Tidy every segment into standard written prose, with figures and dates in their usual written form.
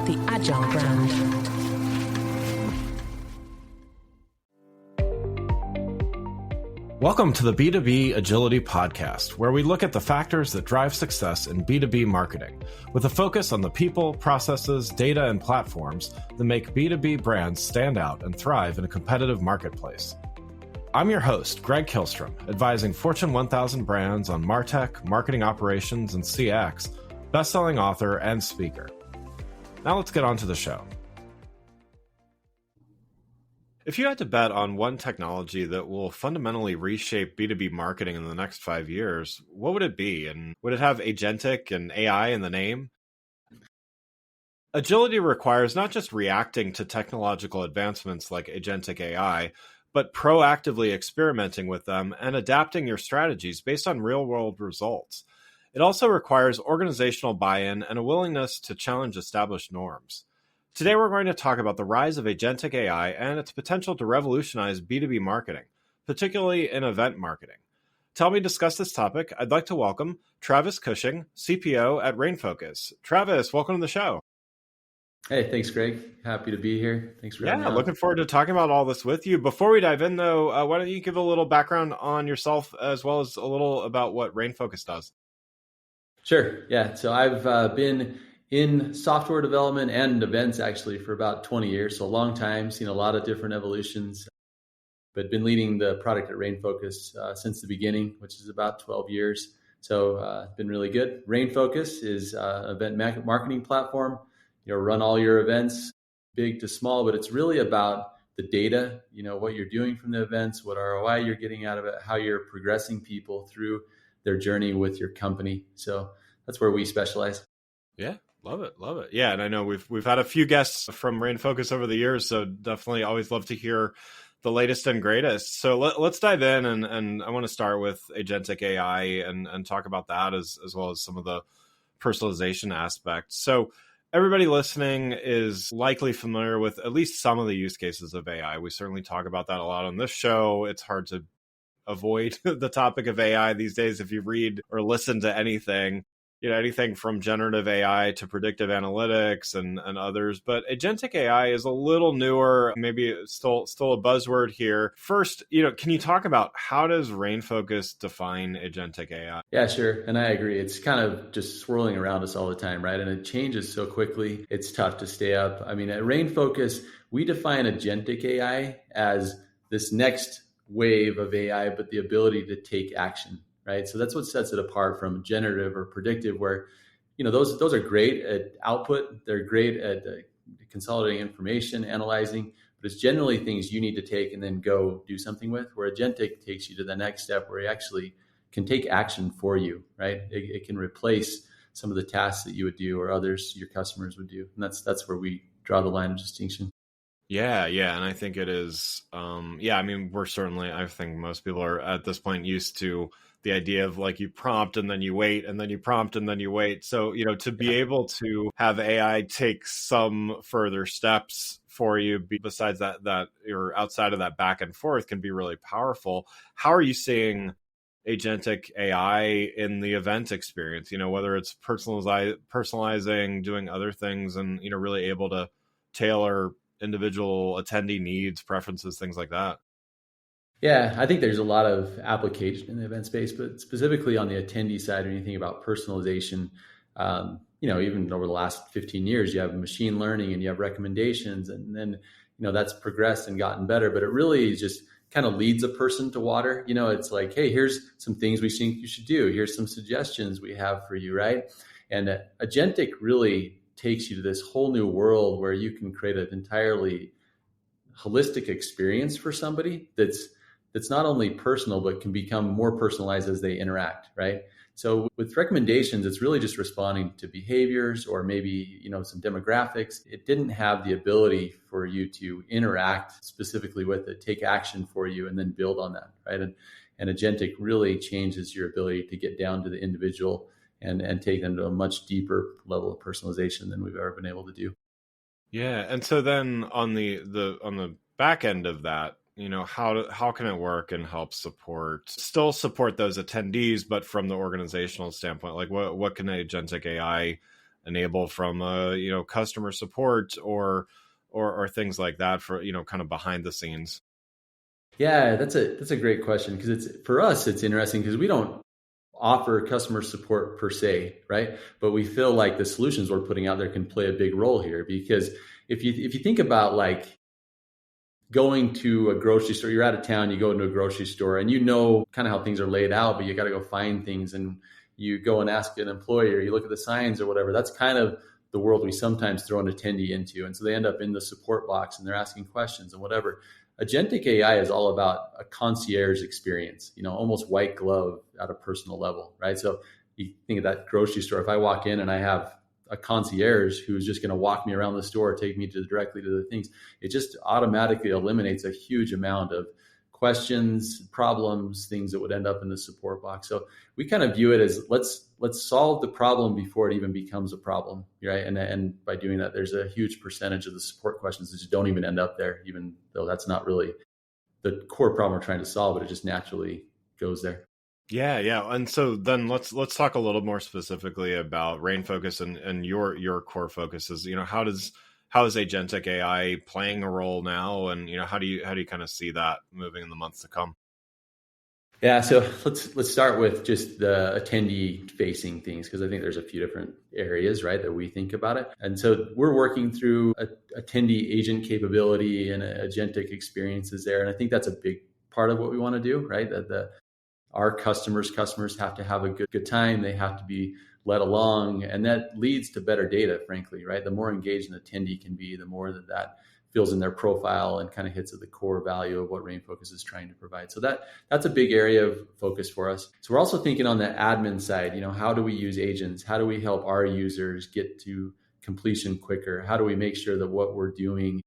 the Agile brand. Welcome to the B2B Agility Podcast, where we look at the factors that drive success in B2B marketing, with a focus on the people, processes, data, and platforms that make B2B brands stand out and thrive in a competitive marketplace. I'm your host, Greg Kihlstrom, advising Fortune 1000 brands on MarTech, marketing operations, and CX, best-selling author and speaker. Now let's get on to the show. If you had to bet on one technology that will fundamentally reshape B2B marketing in the next 5 years, what would it be? And would it have agentic and AI in the name? Agility requires not just reacting to technological advancements like agentic AI, but proactively experimenting with them and adapting your strategies based on real-world results. It also requires organizational buy-in and a willingness to challenge established norms. Today, we're going to talk about the rise of agentic AI and its potential to revolutionize B2B marketing, particularly in event marketing. To help me discuss this topic, I'd like to welcome Travis Cushing, CPO at RainFocus. Travis, welcome to the show. Hey, thanks, Greg. Happy to be here. Thanks for having me on. Looking forward to talking about all this with you. Before we dive in, though, why don't you give a little background on yourself as well as a little about what RainFocus does? Sure. Yeah. So I've been in software development and events actually for about 20 years. So a long time, seen a lot of different evolutions, but been leading the product at RainFocus since the beginning, which is about 12 years. So it's been really good. RainFocus is an event marketing platform. Run all your events, big to small, but it's really about the data, what you're doing from the events, what ROI you're getting out of it, how you're progressing people through their journey with your company. So that's where we specialize. Yeah. Love it. Love it. Yeah. And I know we've had a few guests from RainFocus over the years, so definitely always love to hear the latest and greatest. So let's dive in, and I want to start with agentic AI and talk about that as well as some of the personalization aspects. So everybody listening is likely familiar with at least some of the use cases of AI. We certainly talk about that a lot on this show. It's hard to avoid the topic of AI these days if you read or listen to anything. Anything from generative AI to predictive analytics and others. But agentic AI is a little newer, maybe still a buzzword here. First, can you talk about how does RainFocus define agentic AI? Yeah, sure. And I agree. It's kind of just swirling around us all the time, right? And it changes so quickly. It's tough to stay up. I mean, at RainFocus, we define agentic AI as this next wave of AI, but the ability to take action. Right. So that's what sets it apart from generative or predictive, where, those are great at output. They're great at consolidating information, analyzing, but it's generally things you need to take and then go do something with, where agentic takes you to the next step where you actually can take action for you. Right. It can replace some of the tasks that you would do or others your customers would do. And that's where we draw the line of distinction. Yeah. And I think it is. I think most people are at this point used to the idea of like you prompt and then you wait and then you prompt and then you wait. So, to be able to have AI take some further steps for you besides that or outside of that back and forth can be really powerful. How are you seeing agentic AI in the event experience? Whether it's personalizing, doing other things and, really able to tailor individual attendee needs, preferences, things like that. Yeah, I think there's a lot of application in the event space, but specifically on the attendee side, when you think about personalization, even over the last 15 years, you have machine learning and you have recommendations, and then, that's progressed and gotten better, but it really just kind of leads a person to water. It's like, hey, here's some things we think you should do. Here's some suggestions we have for you, right? And agentic really takes you to this whole new world where you can create an entirely holistic experience for somebody that's not only personal, but can become more personalized as they interact, right? So with recommendations, it's really just responding to behaviors or maybe, some demographics. It didn't have the ability for you to interact specifically with it, take action for you, and then build on that, right? And agentic really changes your ability to get down to the individual and take them to a much deeper level of personalization than we've ever been able to do. Yeah. And so then on the back end of that, how can it work and help still support those attendees, but from the organizational standpoint, like what can agentic AI enable from customer support or things like that for kind of behind the scenes? Yeah, that's a great question, because for us it's interesting because we don't offer customer support per se, right? But we feel like the solutions we're putting out there can play a big role here, because if you think about like going to a grocery store, you're out of town, you go into a grocery store and kind of how things are laid out, but you got to go find things, and you go and ask an employee or you look at the signs or whatever. That's kind of the world we sometimes throw an attendee into. And so they end up in the support box and they're asking questions and whatever. Agentic AI is all about a concierge experience, almost white glove at a personal level, right? So you think of that grocery store. If I walk in and I have a concierge who's just going to walk me around the store, take me directly to the things, it just automatically eliminates a huge amount of questions, problems, things that would end up in the support box. So we kind of view it as let's solve the problem before it even becomes a problem, right? And by doing that, there's a huge percentage of the support questions that just don't even end up there, even though that's not really the core problem we're trying to solve, but it just naturally goes there. Yeah. And so then let's talk a little more specifically about RainFocus and your core focuses. How is agentic AI playing a role now, and how do you kind of see that moving in the months to come? Yeah, so let's start with just the attendee facing things, because I think there's a few different areas, right, that we think about it. And so we're working through attendee agent capability and agentic experiences there, and I think that's a big part of what we want to do, right? That our customers have to have a good time. They have to be led along, and that leads to better data, frankly, right? The more engaged an attendee can be, the more that feels in their profile and kind of hits at the core value of what RainFocus is trying to provide. So that's a big area of focus for us. So we're also thinking on the admin side, how do we use agents? How do we help our users get to completion quicker? How do we make sure that what we're doing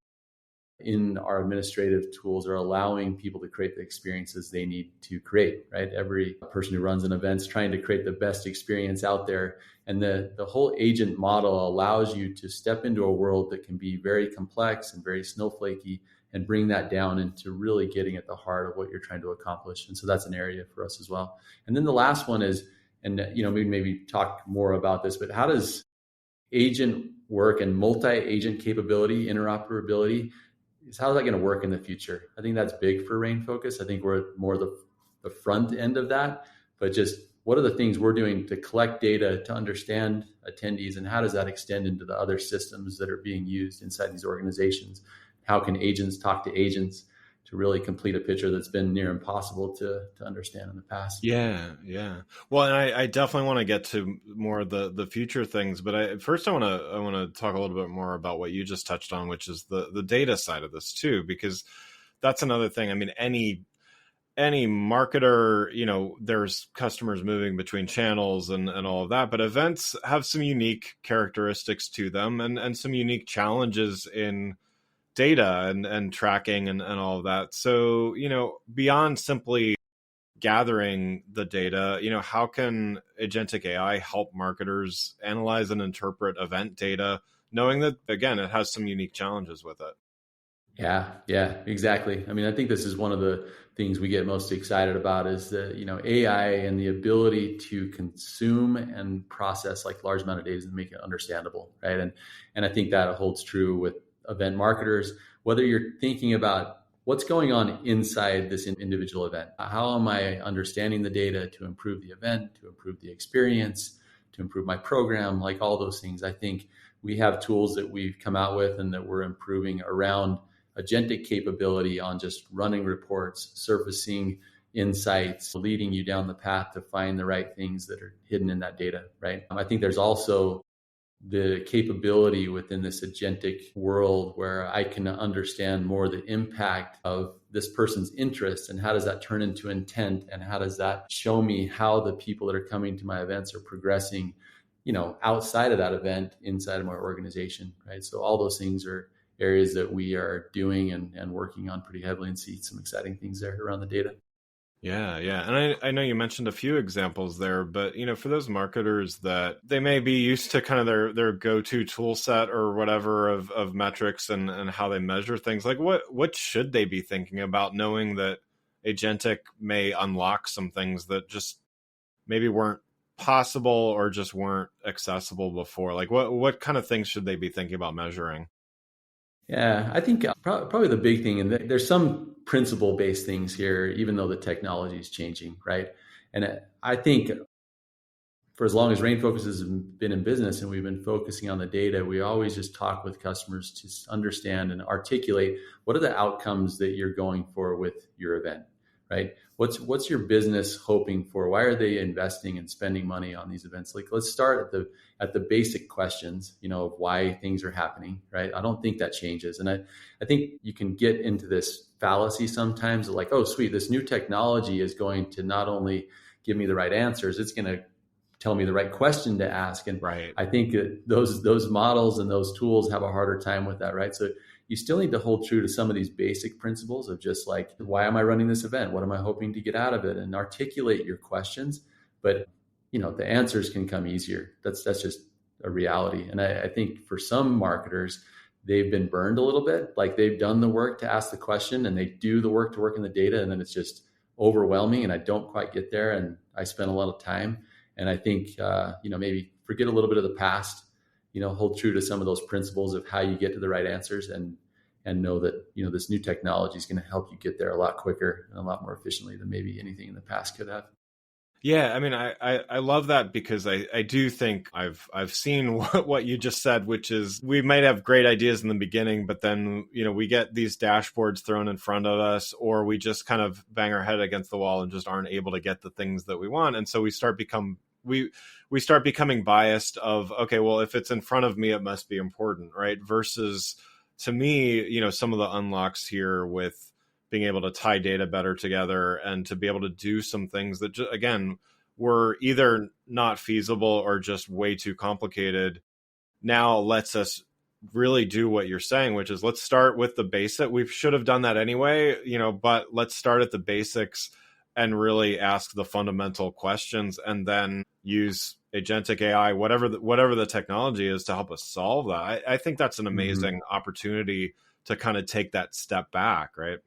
in our administrative tools are allowing people to create the experiences they need to create, right? Every person who runs an event is trying to create the best experience out there. And the whole agent model allows you to step into a world that can be very complex and very snowflakey, and bring that down into really getting at the heart of what you're trying to accomplish. And so that's an area for us as well. And then the last one is, and we maybe talk more about this, but how does agent work and multi-agent capability, interoperability, how is that going to work in the future? I think that's big for RainFocus. I think we're more the front end of that, but just what are the things we're doing to collect data, to understand attendees, and how does that extend into the other systems that are being used inside these organizations? How can agents talk to agents to really complete a picture that's been near impossible to understand in the past? Yeah. Well, and I definitely want to get to more of the future things, but first I want to talk a little bit more about what you just touched on, which is the data side of this too, because that's another thing. I mean, any marketer, there's customers moving between channels and all of that, but events have some unique characteristics to them and some unique challenges in data and tracking and all of that. So, beyond simply gathering the data, how can agentic AI help marketers analyze and interpret event data, knowing that, again, it has some unique challenges with it? Yeah, exactly. I mean, I think this is one of the things we get most excited about is that, AI and the ability to consume and process like large amount of data and make it understandable, right? And I think that holds true with event marketers, whether you're thinking about what's going on inside this individual event. How am I understanding the data to improve the event, to improve the experience, to improve my program, like all those things. I think we have tools that we've come out with and that we're improving around agentic capability on just running reports, surfacing insights, leading you down the path to find the right things that are hidden in that data, right? I think there's also the capability within this agentic world where I can understand more the impact of this person's interest and how does that turn into intent, and how does that show me how the people that are coming to my events are progressing, outside of that event, inside of my organization, right? So all those things are areas that we are doing and working on pretty heavily, and see some exciting things there around the data. Yeah. And I know you mentioned a few examples there, but for those marketers that they may be used to kind of their go-to tool set or whatever of metrics and how they measure things, like what should they be thinking about, knowing that agentic may unlock some things that just maybe weren't possible or just weren't accessible before? Like what kind of things should they be thinking about measuring? Yeah, I think probably the big thing, and there's some principle-based things here, even though the technology is changing, right? And I think for as long as RainFocus has been in business and we've been focusing on the data, we always just talk with customers to understand and articulate what are the outcomes that you're going for with your event, right? What's your business hoping for? Why are they investing and spending money on these events? Like, let's start at the basic questions, of why things are happening, right? I don't think that changes. And I think you can get into this fallacy sometimes, like, oh, sweet, this new technology is going to not only give me the right answers, it's going to tell me the right question to ask. And Right. I think that those models and those tools have a harder time with that, right? So you still need to hold true to some of these basic principles of just like, why am I running this event? What am I hoping to get out of it? And articulate your questions. But the answers can come easier. That's just a reality. And I think for some marketers, they've been burned a little bit. Like, they've done the work to ask the question and they do the work to work in the data, and then it's just overwhelming and I don't quite get there, and I spend a lot of time. And I think, maybe forget a little bit of the past, hold true to some of those principles of how you get to the right answers, and know that, this new technology is going to help you get there a lot quicker and a lot more efficiently than maybe anything in the past could have. Yeah, I mean, I love that, because I do think I've seen what you just said, which is we might have great ideas in the beginning, but then, we get these dashboards thrown in front of us, or we just kind of bang our head against the wall and just aren't able to get the things that we want. And so we start becoming biased of, okay, well, if it's in front of me, it must be important, right? Versus, to me, some of the unlocks here with being able to tie data better together and to be able to do some things that, again, were either not feasible or just way too complicated, now lets us really do what you're saying, which is, let's start with the basic. We should have done that anyway, but let's start at the basics and really ask the fundamental questions, and then use agentic AI, whatever the technology is, to help us solve that. I think that's an amazing opportunity to kind of take that step back, right?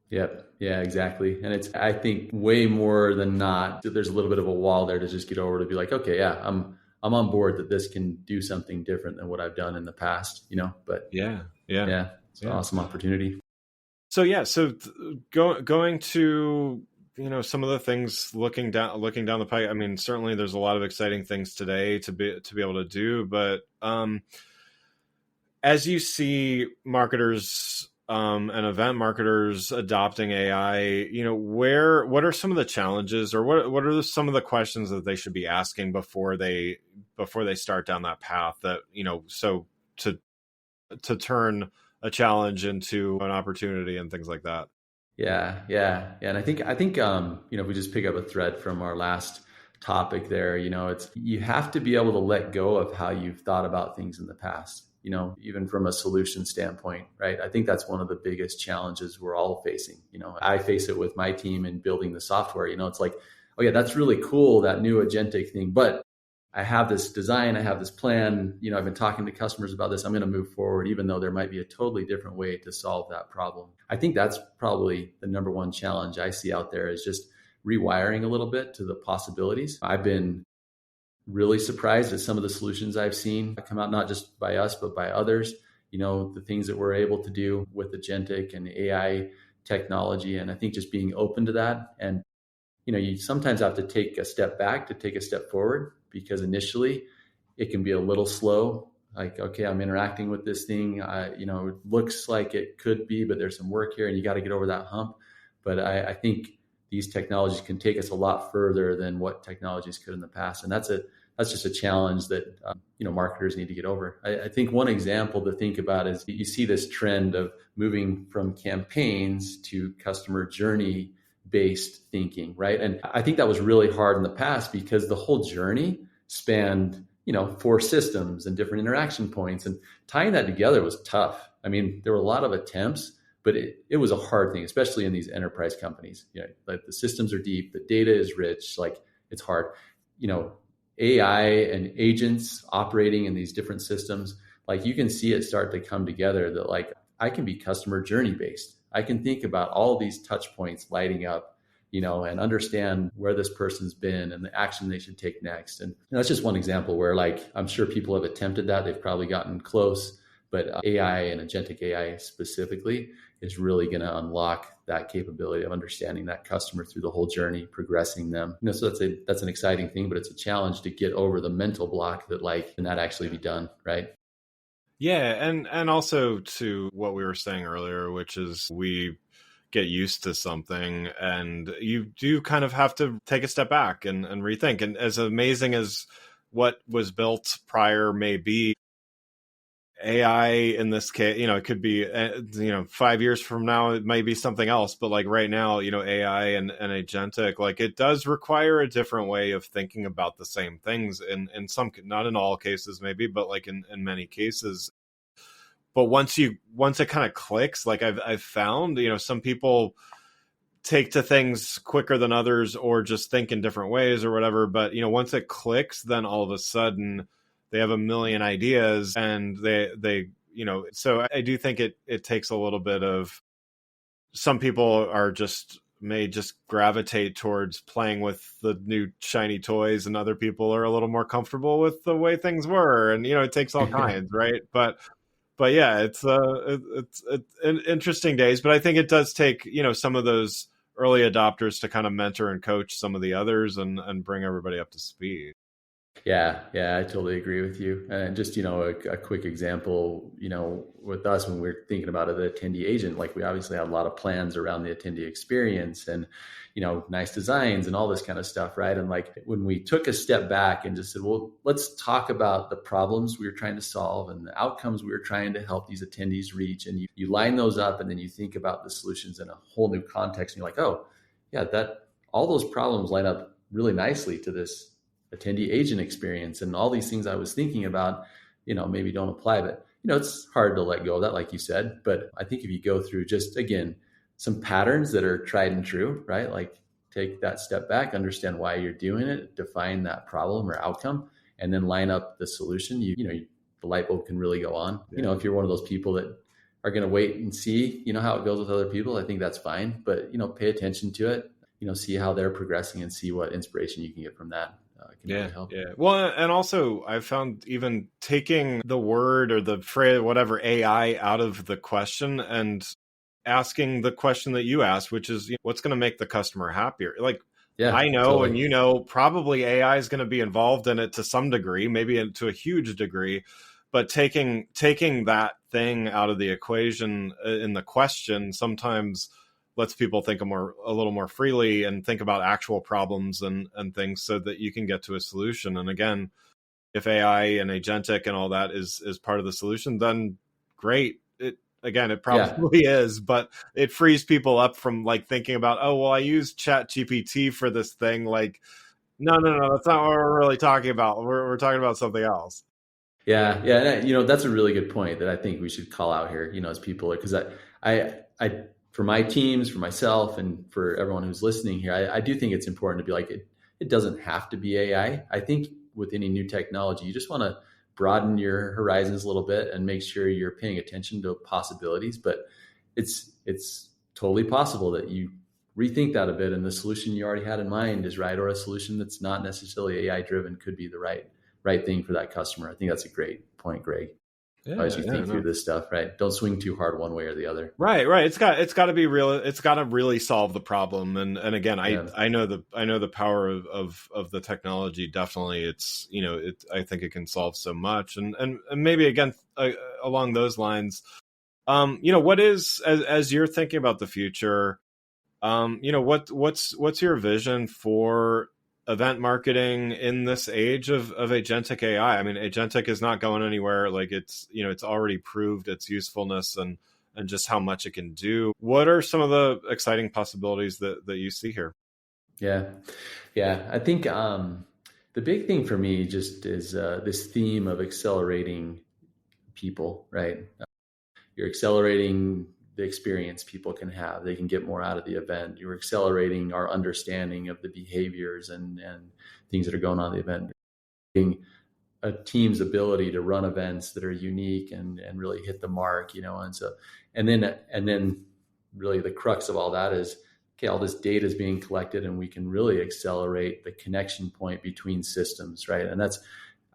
Yep. Yeah, exactly. And it's, I think, way more than not, there's a little bit of a wall there to just get over, to be like, okay, yeah, I'm on board that this can do something different than what I've done in the past, but yeah, it's an awesome opportunity. So going to, some of the things looking down the pipe. I mean, certainly there's a lot of exciting things today to be able to do, but as you see marketers and event marketers adopting AI, what are some of the challenges, or what are some of the questions that they should be asking before they start down that path, that, so to turn a challenge into an opportunity and things like that? Yeah. And I think, if we just pick up a thread from our last topic there, it's, you have to be able to let go of how you've thought about things in the past, even from a solution standpoint, right? I think that's one of the biggest challenges we're all facing. I face it with my team in building the software. It's like, oh yeah, that's really cool, that new agentic thing, but I have this design, I have this plan, I've been talking to customers about this, I'm going to move forward, even though there might be a totally different way to solve that problem. I think that's probably the number one challenge I see out there, is just rewiring a little bit to the possibilities. I've been really surprised at some of the solutions I've seen come out, not just by us, but by others, the things that we're able to do with agentic and AI technology. And I think just being open to that. And, you sometimes have to take a step back to take a step forward, because initially it can be a little slow. Like, okay, I'm interacting with this thing. It looks like it could be, but there's some work here and you got to get over that hump. But I think these technologies can take us a lot further than what technologies could in the past. And that's just a challenge that, marketers need to get over. I think one example to think about is, you see this trend of moving from campaigns to customer journey based thinking, right? And I think that was really hard in the past, because the whole journey spanned, 4 systems and different interaction points, and tying that together was tough. I mean, there were a lot of attempts, but it was a hard thing, especially in these enterprise companies. Like, the systems are deep, the data is rich, like, it's hard. AI and agents operating in these different systems, like, you can see it start to come together, that, like, I can be customer journey based. I can think about all these touch points lighting up and understand where this person's been and the action they should take next. And that's just one example where, like, I'm sure people have attempted that. They've probably gotten close, but AI and agentic AI specifically is really going to unlock that capability of understanding that customer through the whole journey, progressing them. So that's an exciting thing, but it's a challenge to get over the mental block that, like, can that actually be done, right? Yeah, and also to what we were saying earlier, which is we get used to something and you do kind of have to take a step back and rethink. And as amazing as what was built prior may be, AI in this case, it could be, 5 years from now, it might be something else. But like right now, AI and agentic, like it does require a different way of thinking about the same things in some, not in all cases maybe, but like in many cases. But once it kind of clicks, like I've found, some people take to things quicker than others or just think in different ways or whatever. But, once it clicks, then all of a sudden they have a million ideas and they so I do think it takes a little bit of, some people may just gravitate towards playing with the new shiny toys, and other people are a little more comfortable with the way things were. And, it takes all kinds, right? But yeah, it's interesting days. But I think it does take, some of those early adopters to kind of mentor and coach some of the others and bring everybody up to speed. Yeah, I totally agree with you. And just, a quick example, with us, when we're thinking about the attendee agent, like we obviously had a lot of plans around the attendee experience and, nice designs and all this kind of stuff, right? And like when we took a step back and just said, well, let's talk about the problems we were trying to solve and the outcomes we were trying to help these attendees reach. And you line those up and then you think about the solutions in a whole new context. And you're like, oh, yeah, all those problems line up really nicely to this attendee agent experience, and all these things I was thinking about, maybe don't apply. But, it's hard to let go of that, like you said. But I think if you go through just, again, some patterns that are tried and true, right? Like take that step back, understand why you're doing it, define that problem or outcome, and then line up the solution, the light bulb can really go on. Yeah. If you're one of those people that are going to wait and see, how it goes with other people, I think that's fine. But, pay attention to it, see how they're progressing and see what inspiration you can get from that. Can really help. Yeah. Well, and also I've found even taking the word or the phrase, whatever, AI out of the question and asking the question that you asked, which is, what's going to make the customer happier? Like, yeah, I know, totally. and probably AI is going to be involved in it to some degree, maybe to a huge degree, but taking that thing out of the equation in the question sometimes lets people think a little more freely and think about actual problems and things, so that you can get to a solution. And again, if AI and agentic and all that is part of the solution, then great. It probably is, but it frees people up from like thinking about, oh, well, I use Chat GPT for this thing. Like, no, that's not what we're really talking about. We're talking about something else. Yeah. And that's a really good point that I think we should call out here, as people, because I for my teams, for myself, and for everyone who's listening here, I do think it's important to be like, it doesn't have to be AI. I think with any new technology, you just want to broaden your horizons a little bit and make sure you're paying attention to possibilities. But it's totally possible that you rethink that a bit and the solution you already had in mind is right, or a solution that's not necessarily AI driven could be the right thing for that customer. I think that's a great point, Greg. As you think through this stuff, right? Don't swing too hard one way or the other. Right. It's got to be real. It's got to really solve the problem. And again, I know the power of the technology. Definitely, it's I think it can solve so much. And maybe again along those lines, what is, as you're thinking about the future, what's your vision for event marketing in this age of agentic AI? I mean, agentic is not going anywhere. Like it's already proved its usefulness and just how much it can do. What are some of the exciting possibilities that you see here? Yeah. I think the big thing for me just is this theme of accelerating people, right? You're accelerating the experience people can have. They can get more out of the event. You're accelerating our understanding of the behaviors and things that are going on in the event. Being a team's ability to run events that are unique and really hit the mark, and then really the crux of all that is okay, all this data is being collected and we can really accelerate the connection point between systems, right? And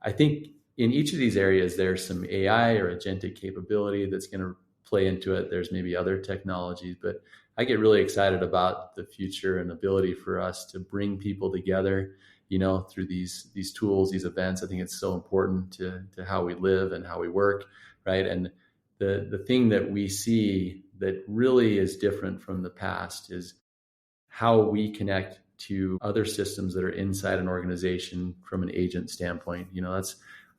I think in each of these areas, there's some AI or agentic capability that's going to play into it. There's maybe other technologies, but I get really excited about the future and ability for us to bring people together, through these tools, these events. I think it's so important to how we live and how we work, right? And the thing that we see that really is different from the past is how we connect to other systems that are inside an organization from an agent standpoint.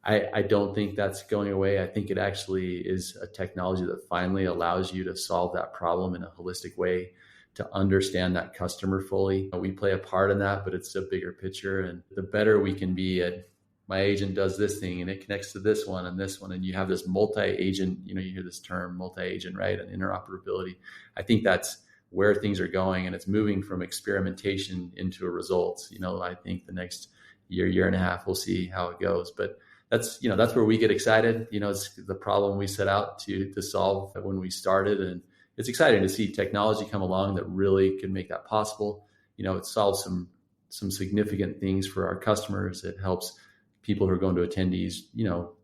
I don't think that's going away. I think it actually is a technology that finally allows you to solve that problem in a holistic way, to understand that customer fully. We play a part in that, but it's a bigger picture. And the better we can be at, my agent does this thing and it connects to this one, and you have this multi-agent, you hear this term multi-agent, right? And interoperability. I think that's where things are going, and it's moving from experimentation into results. I think the next year and a half, we'll see how it goes. But that's where we get excited. It's the problem we set out to solve when we started. And it's exciting to see technology come along that really can make that possible. It solves some significant things for our customers. It helps people who are going to attendees,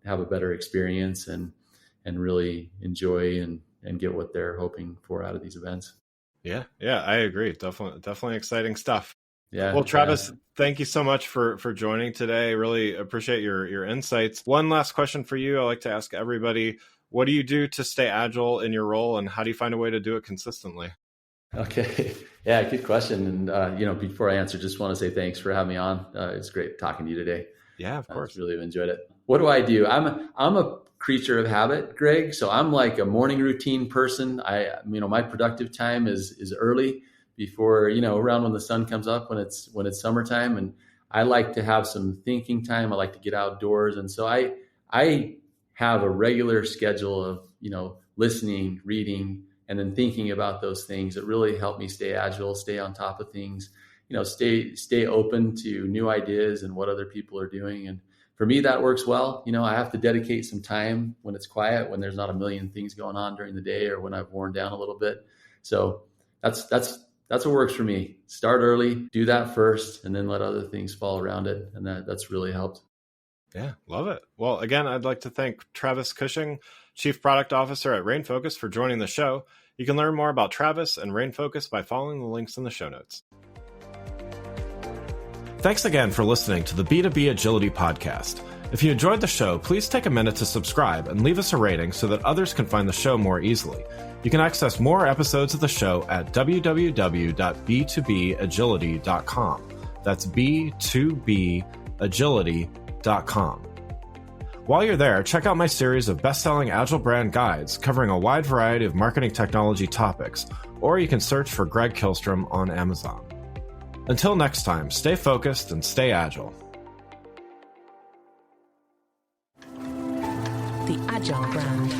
have a better experience and really enjoy and get what they're hoping for out of these events. Yeah, I agree. Definitely exciting stuff. Yeah. Well, Travis, thank you so much for joining today. Really appreciate your insights. One last question for you. I like to ask everybody, what do you do to stay agile in your role, and how do you find a way to do it consistently? Okay. Yeah, good question. And, before I answer, just want to say thanks for having me on. It's great talking to you today. Yeah, of course. I really enjoyed it. What do I do? I'm a creature of habit, Greg. So I'm like a morning routine person. My productive time is early, before, around when the sun comes up, when it's summertime. And I like to have some thinking time. I like to get outdoors. And so I have a regular schedule of, listening, reading, and then thinking about those things that really help me stay agile, stay on top of things, stay open to new ideas and what other people are doing. And for me, that works well. I have to dedicate some time when it's quiet, when there's not a million things going on during the day, or when I've worn down a little bit. So that's what works for me. Start early, do that first, and then let other things fall around it. And that's really helped. Yeah, love it. Well, again, I'd like to thank Travis Cushing, Chief Product Officer at RainFocus, for joining the show. You can learn more about Travis and RainFocus by following the links in the show notes. Thanks again for listening to the B2B Agility Podcast. If you enjoyed the show, please take a minute to subscribe and leave us a rating so that others can find the show more easily. You can access more episodes of the show at www.b2bagility.com. That's B2bagility.com. While you're there, check out my series of best-selling Agile brand guides covering a wide variety of marketing technology topics, or you can search for Greg Kihlstrom on Amazon. Until next time, stay focused and stay agile. The Agile brand.